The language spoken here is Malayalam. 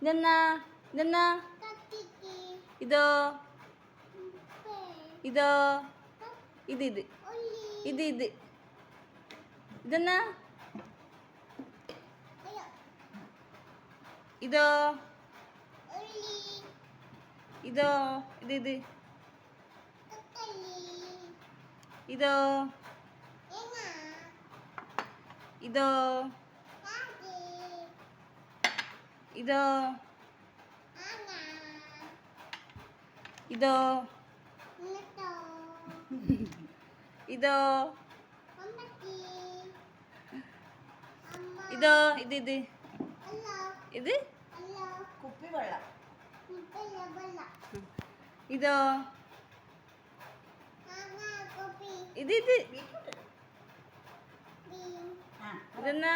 ഇതെന്നാ ഇതെന്നാ ഇതോ ഇതോ ഇത് ഇത് ഇത് ഇത് ഇതെന്നാ ഇതോ ഇതോ ഇത് ഇത് ഇതോ ഇതോ ഇതോ ഇതോ ഇതോ ഇതോ ഇത് ഇത് ഇത് കുപ്പിവെള്ളം ഇതോ ഇത് ഇത് ഇതെന്നാ